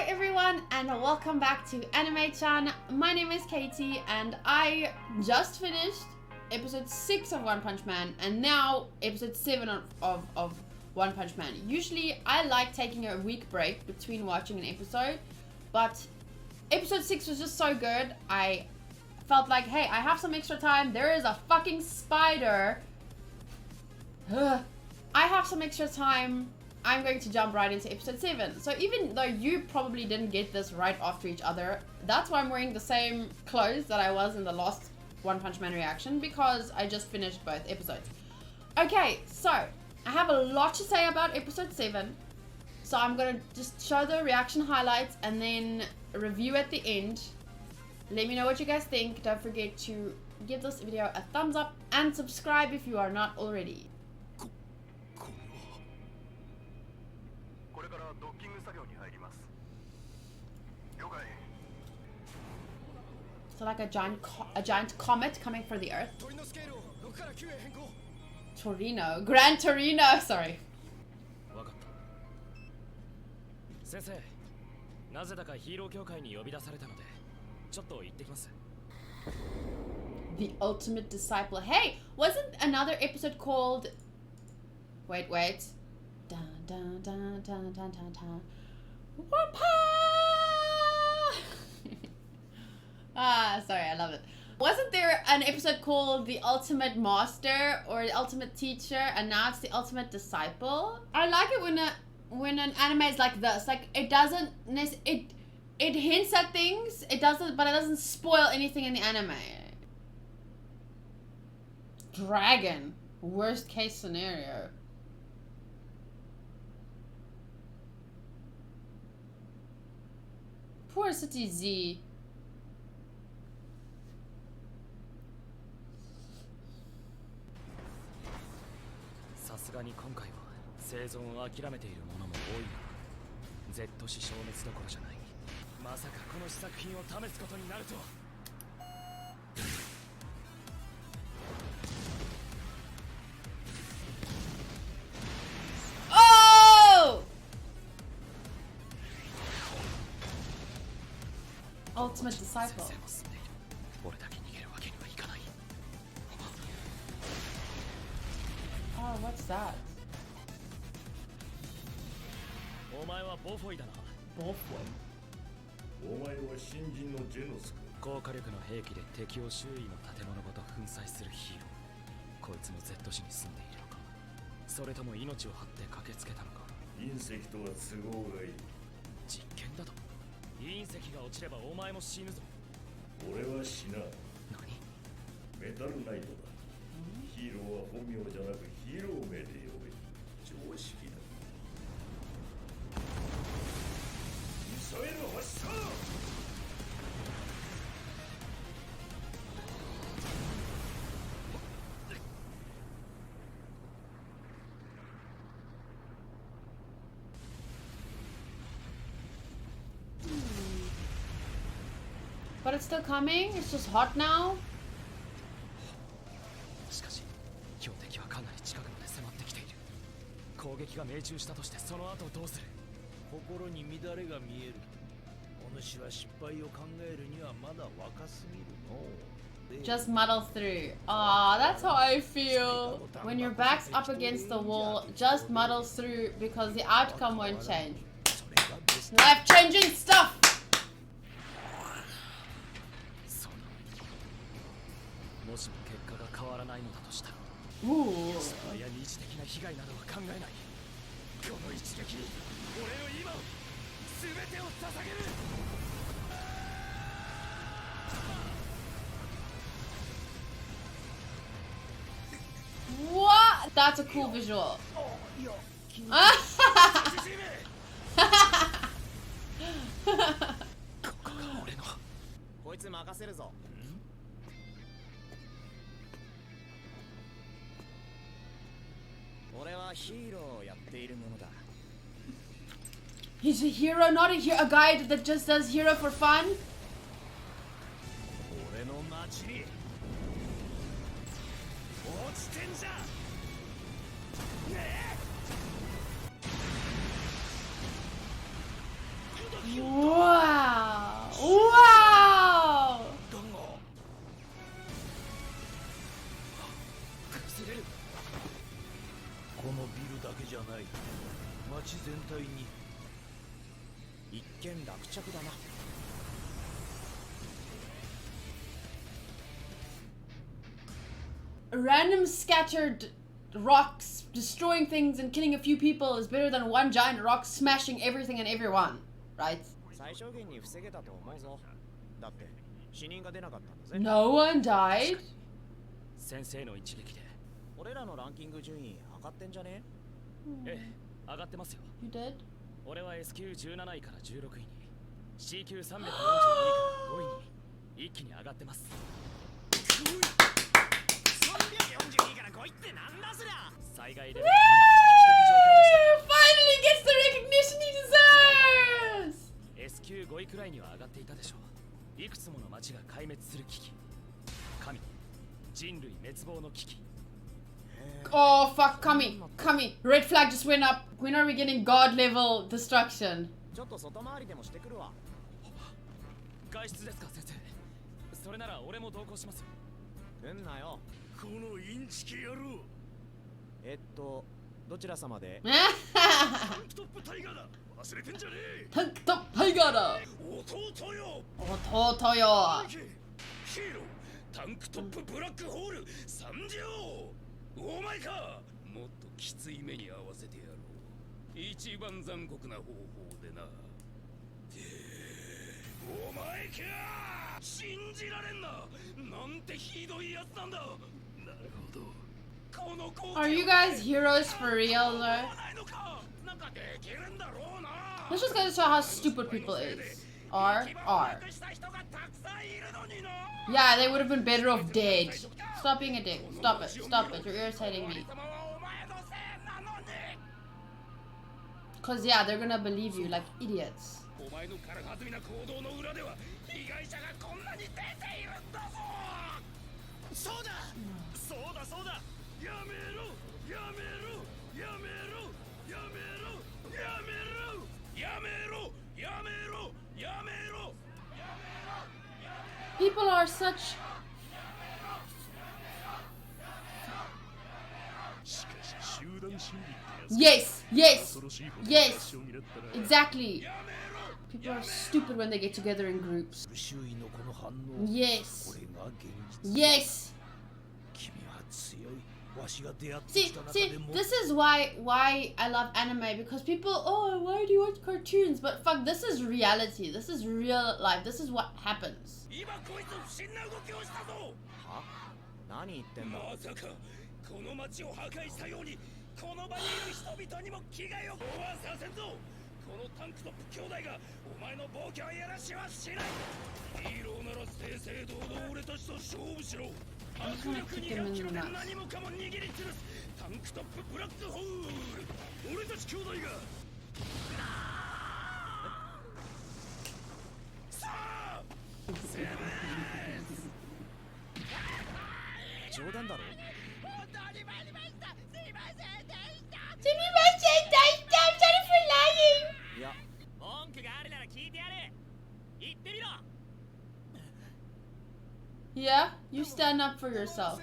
everyone and welcome back to Anime-chan. My name is Katie and I just finished episode 6 of One Punch Man and now episode 7 of One Punch Man. Usually I like taking a week break between watching an episode, but episode 6 was just so good. I felt like, hey, I have some extra time. There is a fucking spider. I have some extra time. I'm going to jump right into episode 7. So even though you probably didn't get this right after each other, that's why I'm wearing the same clothes that I was in the last One Punch Man reaction, because I just finished both episodes. Okay, so I have a lot to say about episode 7. So I'm going to just show the reaction highlights and then review at the end. Let me know what you guys think. Don't forget to give this video a thumbs up and subscribe if you are not already. So like a giant comet coming for the Earth. Torino, Gran Torino. Sorry. The ultimate disciple. Hey, wasn't another episode called? Wait. Dun dun dun dun dun dun dun. Whoop-ha! Sorry, I love it. Wasn't there an episode called The Ultimate Master or The Ultimate Teacher, and now it's The Ultimate Disciple? I like it when an anime is like this. Like it doesn't it hints at things. It doesn't spoil anything in the anime. Dragon. Worst case scenario. Poor City Z. Oh! Ultimate disciple. Oh, what's that? Bofoy. But it's still coming? It's just hot now? Just muddle through. Aw, that's how I feel. When your back's up against the wall, just muddle through because the outcome won't change. Life-changing stuff! Ooh. What? That's a cool visual. He's a hero, not a guy that just does hero for fun. Wow! Wow! このビルだけじゃない街全体に一見落着だな。 Random scattered rocks destroying things and killing a few people is better than one giant rock smashing everything and everyone, right? 最小限に防げたと思うぞ。だって死人が出なかったんだぜ。 No one died? 先生の一撃で俺らのランキング順位上がってんじゃね？ええ、上がってますよ。 You did? 俺は S 級17位から16位に C 級342位から5位に一気に上がってます。342から5位ってなんだそりゃ。災害レベル Woo! 危機的状況でした。 Finally gets the recognition he deserves! S 級5位くらいには上がっていたでしょう。いくつもの町が壊滅する危機、神、人類滅亡の危機。 Oh fuck, Kami, red flag just went up. When are we getting god level destruction? ちょっと外回りでもしてくるわ。外出ですか先生。それなら俺も同行します。来んなよ。このインチキ野郎。どちら様で？タンクトップタイガーだ。忘れてんじゃねえ。タンクトップタイガーだ。弟よ。弟よ。ヒーロー、タンクトップブラックホール参上。お前か。もっときつい目に合わせてやろう。一番残酷な方法でな。お前か。信じられんな。なんてひどいやつなんだ。なるほど。 Are you guys heroes for real though? This just goes to show how stupid people is. Are. Yeah, they would have been better off dead. Stop being a dick. Stop it. Stop it. You're irritating me. Cause yeah, they're gonna believe you like idiots. People are such... Yes, yes, yes, exactly. People are stupid when they get together in groups. Yes, yes. See, this is why I love anime, because people, oh, why do you watch cartoons? But fuck, this is reality. This is real life. This is what happens. I just want to kick him in the nuts. Yeah, you stand up for yourself.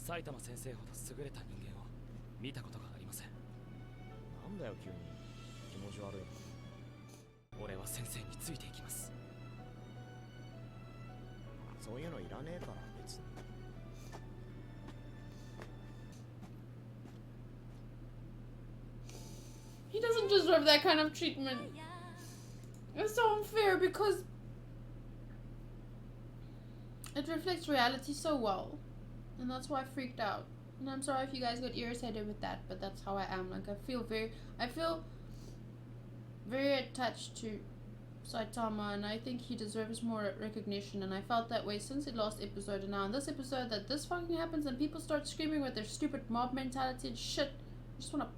SAITAMA 先生ほど優れた人間を見たことがありません。なんだよ急に。気持ち悪い。俺は先生についていきます。そういうのいらねえから別に。He doesn't deserve that kind of treatment. It's so unfair because it reflects reality so well. And that's why I freaked out. And I'm sorry if you guys got irritated with that, but that's how I am. Like I feel very attached to Saitama, and I think he deserves more recognition, and I felt that way since the last episode, and now in this episode that this fucking happens and people start screaming with their stupid mob mentality and shit. I just want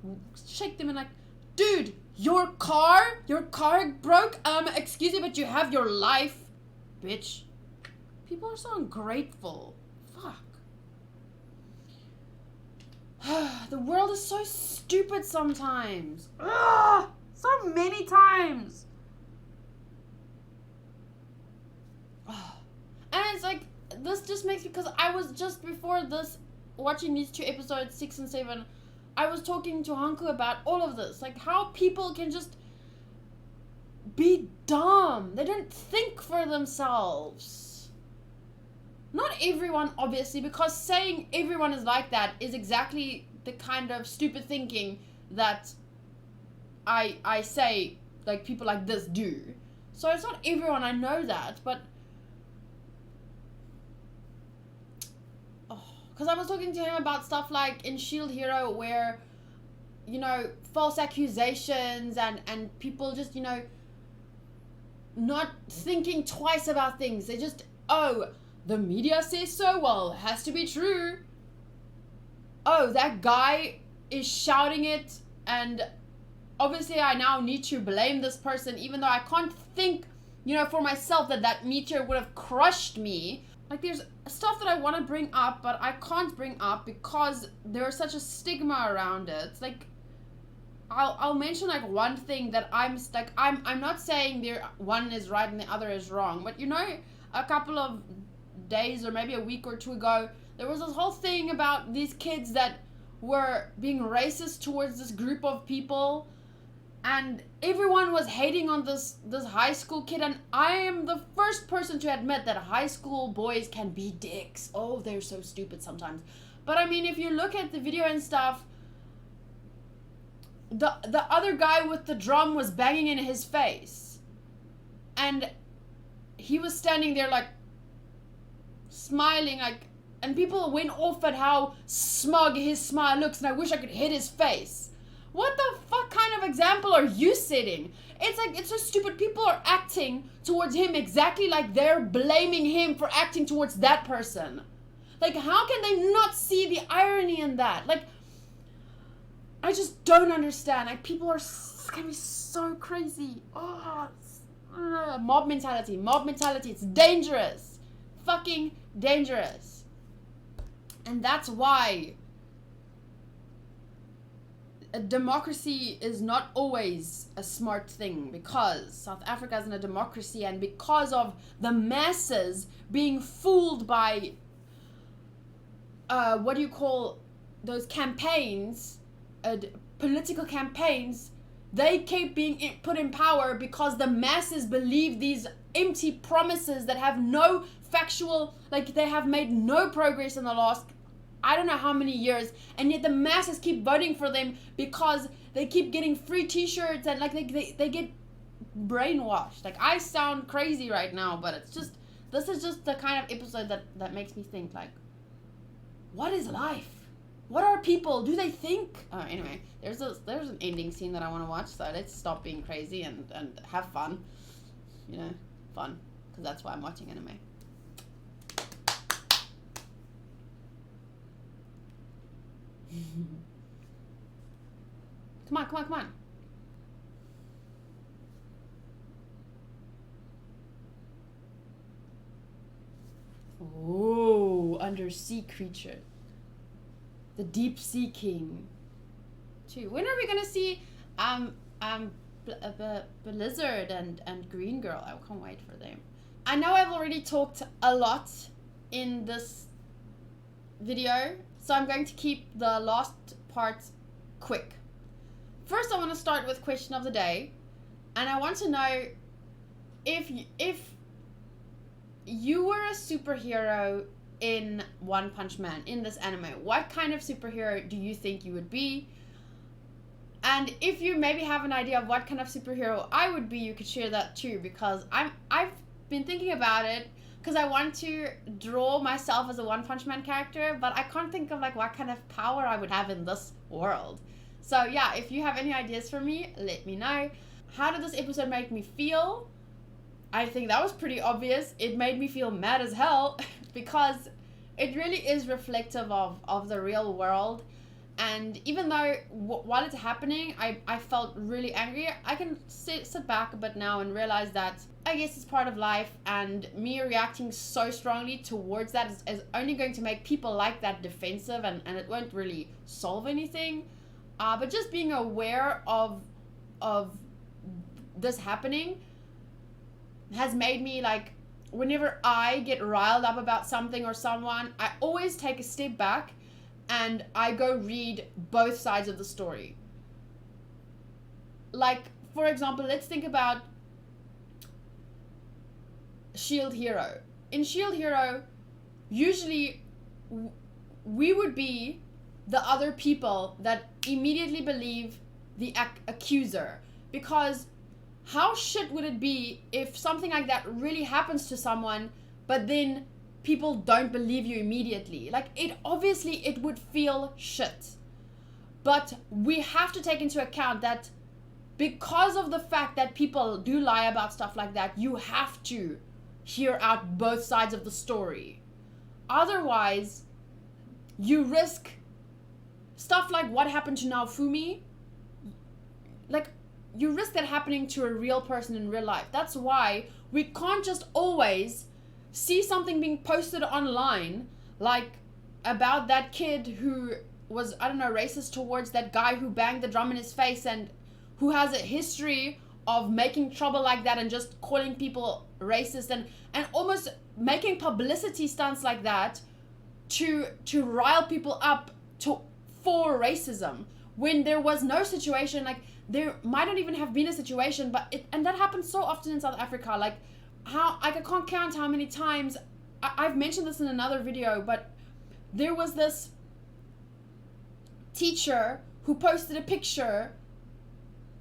to shake them and like, dude, your car broke, excuse me, but you have your life, bitch. People are so ungrateful. Fuck. The world is so stupid sometimes. Ugh, so many times. And it's like, this just makes me, because I was just before this watching these two episodes, 6 and 7, I was talking to Hanku about all of this, like how people can just be dumb. They don't think for themselves. Not everyone, obviously, because saying everyone is like that is exactly the kind of stupid thinking that I say, like, people like this do. So it's not everyone, I know that, but because I was talking to him about stuff like in Shield Hero where, you know, false accusations and people just, you know, not thinking twice about things. They just, oh, the media says so, well, it has to be true. Oh, that guy is shouting it, and obviously I now need to blame this person, even though I can't think, you know, for myself that meteor would have crushed me. Like, there's stuff that I want to bring up, but I can't bring up because there's such a stigma around it. Like, I'll mention like one thing that I'm not saying there one is right and the other is wrong, but you know, a couple of days or maybe a week or two ago, there was this whole thing about these kids that were being racist towards this group of people, and everyone was hating on this high school kid, and I am the first person to admit that high school boys can be dicks. Oh, they're so stupid sometimes. But I mean, if you look at the video and stuff, the other guy with the drum was banging in his face, and he was standing there like smiling, like, and people went off at how smug his smile looks, and I wish I could hit his face. What the fuck kind of example are you setting? It's like, it's so stupid. People are acting towards him exactly like they're blaming him for acting towards that person. Like, how can they not see the irony in that? Like, I just don't understand. Like, people are can be so crazy. Oh, mob mentality. Mob mentality. It's dangerous. Fucking dangerous. And that's why a democracy is not always a smart thing, because South Africa isn't a democracy, and because of the masses being fooled by what do you call those campaigns, political campaigns, they keep being put in power because the masses believe these empty promises that have no factual, like, they have made no progress in the last I don't know how many years, and yet the masses keep voting for them because they keep getting free t-shirts, and like they get brainwashed. Like, I sound crazy right now, but it's just, this is just the kind of episode that makes me think, like, what is life? What are people? Do they think? Anyway, there's an ending scene that I want to watch, so let's stop being crazy and have fun. You know, fun, because that's why I'm watching anime. Come on, come on, come on. Oh, undersea creature. The deep sea king. When are we gonna see Blizzard and Green Girl? I can't wait for them. I know I've already talked a lot in this video, so I'm going to keep the last part quick. First, I want to start with question of the day, and I want to know if you were a superhero in One Punch Man, in this anime, what kind of superhero do you think you would be? And if you maybe have an idea of what kind of superhero I would be, you could share that too, because I've been thinking about it, because I want to draw myself as a One Punch Man character, but I can't think of like what kind of power I would have in this world. So yeah, if you have any ideas for me, let me know. how did this episode make me feel? I think that was pretty obvious. It made me feel mad as hell because it really is reflective of the real world. And even though while it's happening, I felt really angry, I can sit back a bit now and realize that I guess it's part of life, and me reacting so strongly towards that is only going to make people like that defensive, and it won't really solve anything. But just being aware of this happening has made me, like, whenever I get riled up about something or someone, I always take a step back and I go read both sides of the story. Like, for example, let's think about Shield Hero. In Shield Hero, usually we would be the other people that immediately believe the accuser, because how shit would it be if something like that really happens to someone, but then people don't believe you immediately? Like, it would feel shit. But we have to take into account that because of the fact that people do lie about stuff like that, you have to hear out both sides of the story. Otherwise, you risk stuff like what happened to Naofumi. Like, you risk that happening to a real person in real life. That's why we can't just always see something being posted online, like about that kid who was, I don't know, racist towards that guy who banged the drum in his face and who has a history of making trouble like that and just calling people racist and almost making publicity stunts like that to rile people up for racism, when there was no situation. Like, there might not even have been a situation, and that happens so often in South Africa. Like, I can't count how many times I've mentioned this in another video, but there was this teacher who posted a picture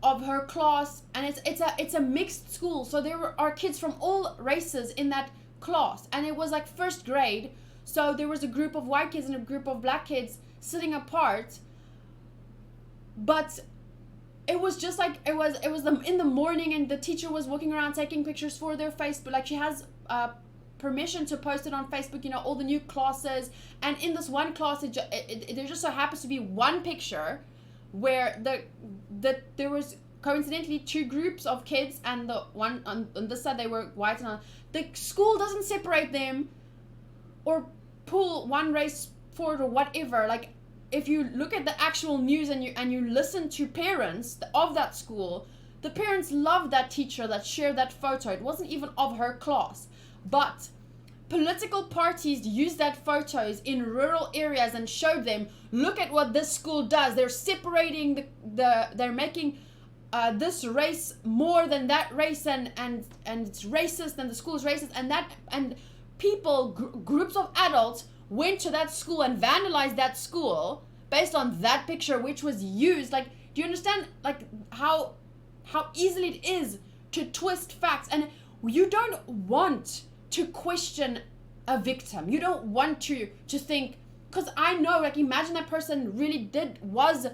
of her class, and it's a mixed school, so there are kids from all races in that class, and it was like first grade, so there was a group of white kids and a group of black kids sitting apart. But it was just like, it was in the morning, and the teacher was walking around taking pictures for their Facebook. Like, she has permission to post it on Facebook, you know, all the new classes. And in this one class, there just so happens to be one picture where there was coincidentally two groups of kids, and the one on this side they were white, and the school doesn't separate them or pull one race forward or whatever. Like, if you look at the actual news and you listen to parents of that school, the parents loved that teacher that shared that photo. It wasn't even of her class, but political parties used that photos in rural areas and showed them, look at what this school does. They're separating they're making this race more than that race, and it's racist, and the school is racist, and people, groups of adults went to that school and vandalized that school based on that picture, which was used. Like, do you understand, like, how easily it is to twist facts? And you don't want to question a victim. You don't want to think, because I know, like, imagine that person really was,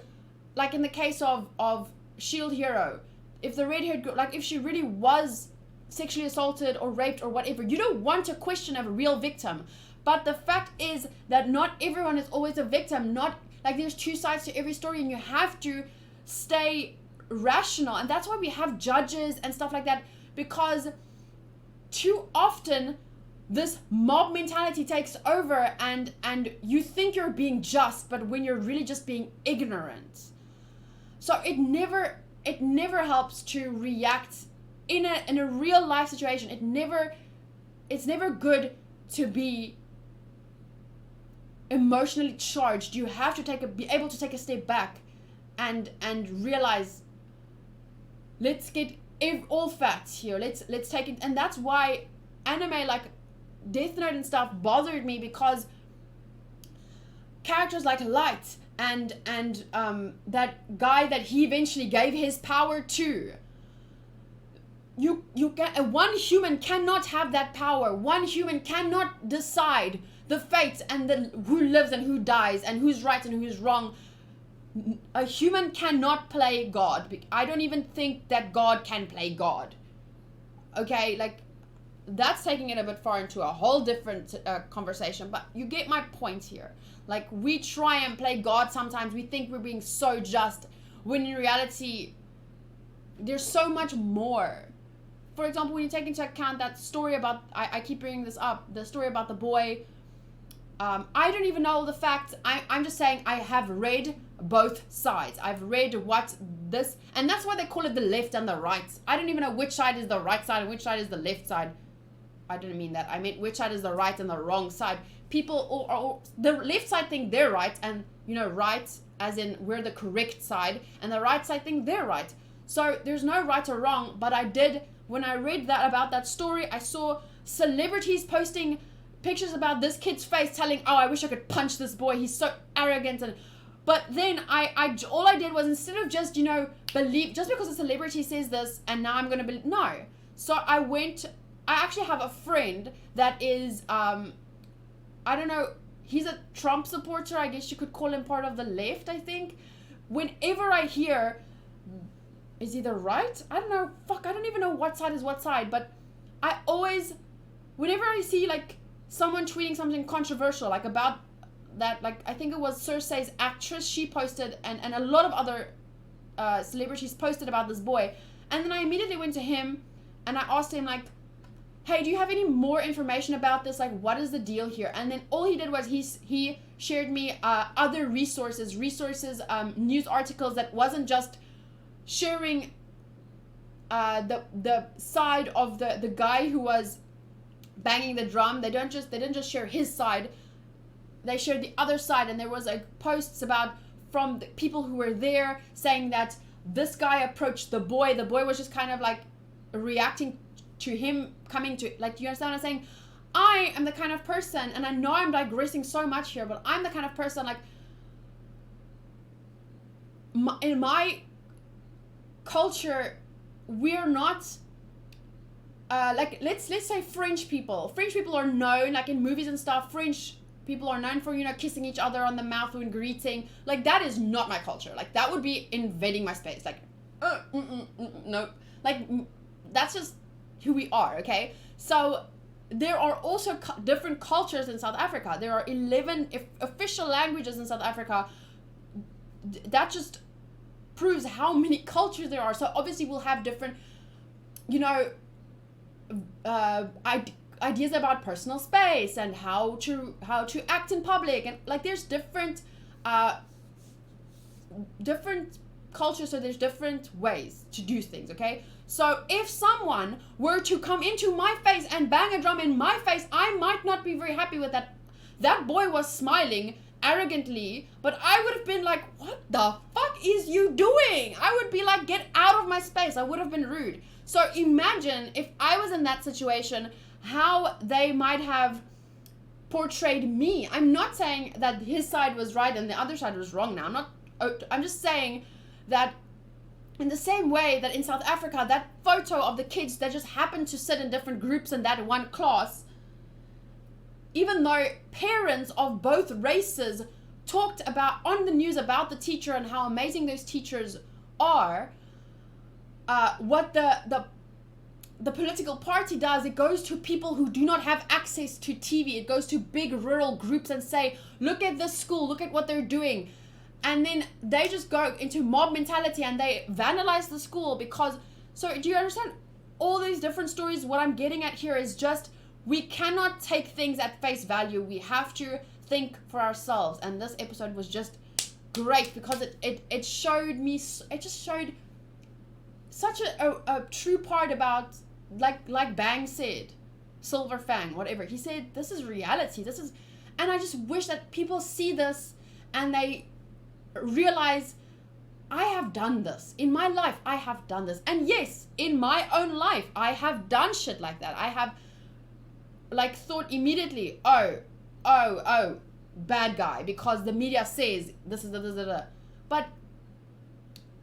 like in the case of Shield Hero, if the red-haired girl, like, if she really was sexually assaulted or raped or whatever, you don't want to question a real victim. But the fact is that not everyone is always a victim. Not, like, there's two sides to every story, and you have to stay rational. And that's why we have judges and stuff like that, because too often this mob mentality takes over, and you think you're being just, but when you're really just being ignorant. So it never helps to react in a real life situation. It's never good to be emotionally charged. You have to be able to take a step back and realize, let's get all facts here. Let's take it. And that's why anime like Death Note and stuff bothered me, because characters like Light and that guy that he eventually gave his power to, you can, one human cannot have that power. One human cannot decide the fates and who lives and who dies and who's right and who's wrong. a human cannot play God. I don't even think that God can play God. Okay, like, that's taking it a bit far into a whole different conversation, but you get my point here. Like, we try and play God sometimes. We think we're being so just, when in reality, there's so much more. For example, when you take into account that story about, I keep bringing this up, the story about the boy. I don't even know the facts. I'm just saying I have read both sides. I've read what this, and that's why they call it the left and the right. I don't even know which side is the right side and which side is the left side. I didn't mean that. I meant which side is the right and the wrong side. People, or the left side think they're right, and, you know, right as in we're the correct side, and the right side think they're right. So there's no right or wrong, but I did, when I read that about that story, I saw celebrities posting pictures about this kid's face, telling, oh, I wish I could punch this boy, he's so arrogant. And but then all I did was, instead of just, you know, believe, just because a celebrity says this and now I'm gonna believe, no. So I actually have a friend that is I don't know, he's a Trump supporter, I guess you could call him part of the left, I think. Whenever I hear, is he the right? I don't know, I don't even know what side is what side, but I always, whenever I see, like, someone tweeting something controversial, like, about that, like, I think it was Cersei's actress, she posted, and a lot of other celebrities posted about this boy, and then I immediately went to him, and I asked him, like, hey, do you have any more information about this? Like, what is the deal here? And then all he did was he shared me other resources, news articles, that wasn't just sharing the side of the guy who was banging the drum. They didn't just share his side. They shared the other side, and there was like posts about from the people who were there saying that this guy approached the boy. The boy was just kind of like reacting to him coming to, like, do you understand what I'm saying? I am the kind of person, and I know I'm digressing so much here, but I'm the kind of person, like, in my culture, we're not like, let's say French people are known, like, in movies and stuff, French people are known for, you know, kissing each other on the mouth when greeting. Like, that is not my culture. Like, that would be invading my space. Like, nope. Like, that's just who we are, okay? So there are also different cultures in South Africa. There are 11 official languages in South Africa. That just proves how many cultures there are. So obviously we'll have different, you know, ideas about personal space and how to act in public, and, like, there's different cultures, so there's different ways to do things, okay? So if someone were to come into my face and bang a drum in my face, I might not be very happy with that. That boy was smiling arrogantly, but I would have been like, what the fuck is you doing? I would be like, get out of my space. I would have been rude. So imagine if I was in that situation, how they might have portrayed me. I'm not saying that his side was right and the other side was wrong now. I'm just saying that in the same way that in South Africa, that photo of the kids that just happened to sit in different groups in that one class, even though parents of both races talked about on the news about the teacher and how amazing those teachers are, what the political party does, it goes to people who do not have access to TV. It goes to big rural groups and say, look at this school, look at what they're doing. And then they just go into mob mentality and they vandalize the school because, so do you understand all these different stories? What I'm getting at here is just, we cannot take things at face value. We have to think for ourselves. And this episode was just great because it showed me, it just showed such a true part about, like Bang said, Silver Fang, whatever. He said, this is reality. This is, and I just wish that people see this and they realize, I have done this. In my life, I have done this. And yes, in my own life, I have done shit like that. I have, like, thought immediately, oh, bad guy, because the media says this is the. But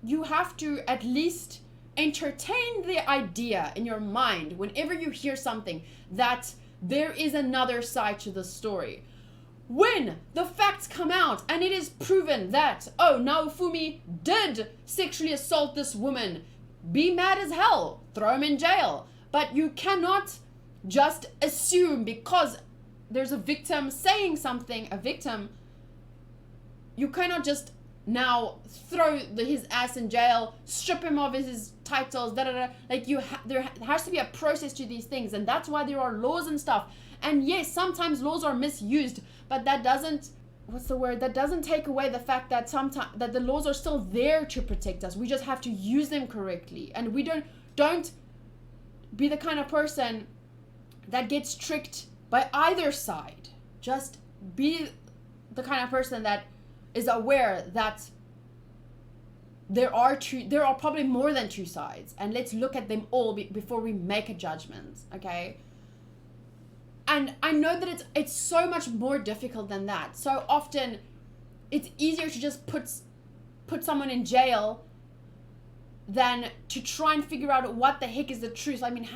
you have to at least entertain the idea in your mind whenever you hear something that there is another side to the story. when the facts come out and it is proven that, oh, Naofumi did sexually assault this woman, be mad as hell, throw him in jail. But you cannot just assume because there's a victim saying something, you cannot just now throw his ass in jail, strip him of his titles, like there has to be a process to these things, and that's why there are laws and stuff. And yes, sometimes laws are misused, but that doesn't, that doesn't take away the fact that sometimes that the laws are still there to protect us. We just have to use them correctly, and we don't be the kind of person that gets tricked by either side. Just be the kind of person that is aware that there are probably more than two sides, and let's look at them all before we make a judgment, okay? And I know that it's so much more difficult than that. So often it's easier to just put someone in jail than to try and figure out what the heck is the truth. I mean,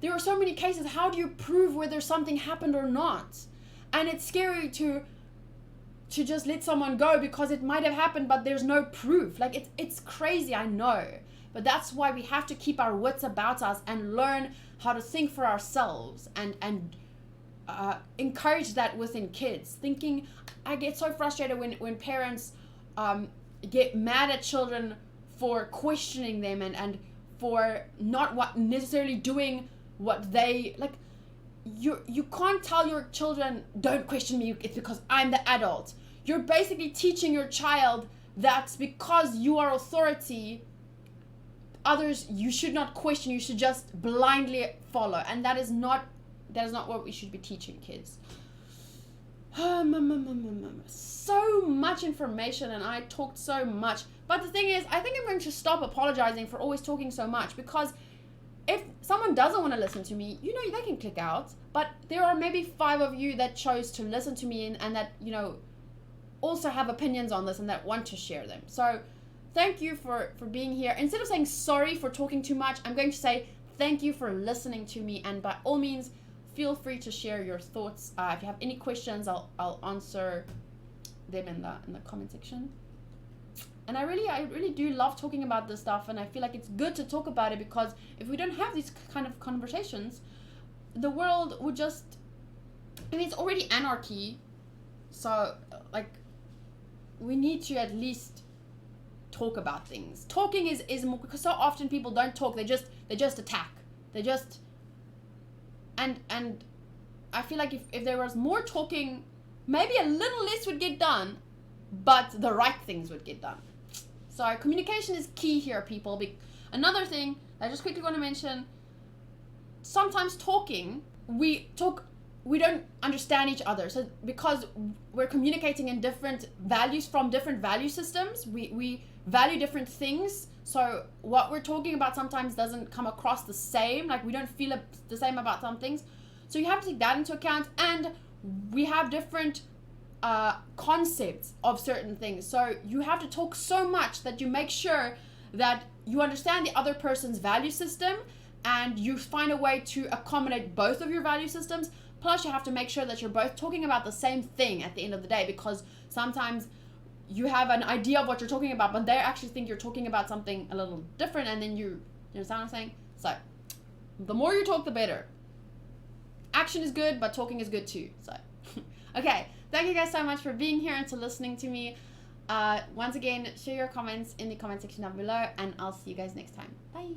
there are so many cases, how do you prove whether something happened or not? And it's scary to just let someone go because it might have happened, but there's no proof. Like, it's crazy, I know. But that's why we have to keep our wits about us and learn how to think for ourselves and encourage that within kids. I get so frustrated when parents get mad at children for questioning them and for not necessarily doing what they like. You can't tell your children, don't question me, it's because I'm the adult. You're basically teaching your child that because you are authority, others you should not question, you should just blindly follow. And that is not what we should be teaching kids. So much information, and I talked so much. But the thing is, I think I'm going to stop apologizing for always talking so much, because if someone doesn't want to listen to me, they can click out. But there are maybe 5 of you that chose to listen to me and that, also have opinions on this and that want to share them. So thank you for being here. Instead of saying sorry for talking too much, I'm going to say thank you for listening to me. And by all means, feel free to share your thoughts. If you have any questions, I'll answer them in the comment section. And I really do love talking about this stuff, and I feel like it's good to talk about it, because if we don't have these kind of conversations, the world would just, it's already anarchy. So we need to at least talk about things. Talking is more, because so often people don't talk, they just attack. And I feel like if there was more talking, maybe a little less would get done, but the right things would get done. So communication is key here, people. Another thing I just quickly want to mention, sometimes we don't understand each other. So because we're communicating in different values from different value systems, we value different things. So what we're talking about sometimes doesn't come across the same. Like, we don't feel the same about some things. So you have to take that into account. And we have different concepts of certain things. So you have to talk so much that you make sure that you understand the other person's value system, and you find a way to accommodate both of your value systems. Plus, you have to make sure that you're both talking about the same thing at the end of the day, because sometimes you have an idea of what you're talking about, but they actually think you're talking about something a little different, and then you understand what I'm saying? So, the more you talk, the better. Action is good, but talking is good too. So, okay. Thank you guys so much for being here and to listening to me. Once again, share your comments in the comment section down below, and I'll see you guys next time. Bye.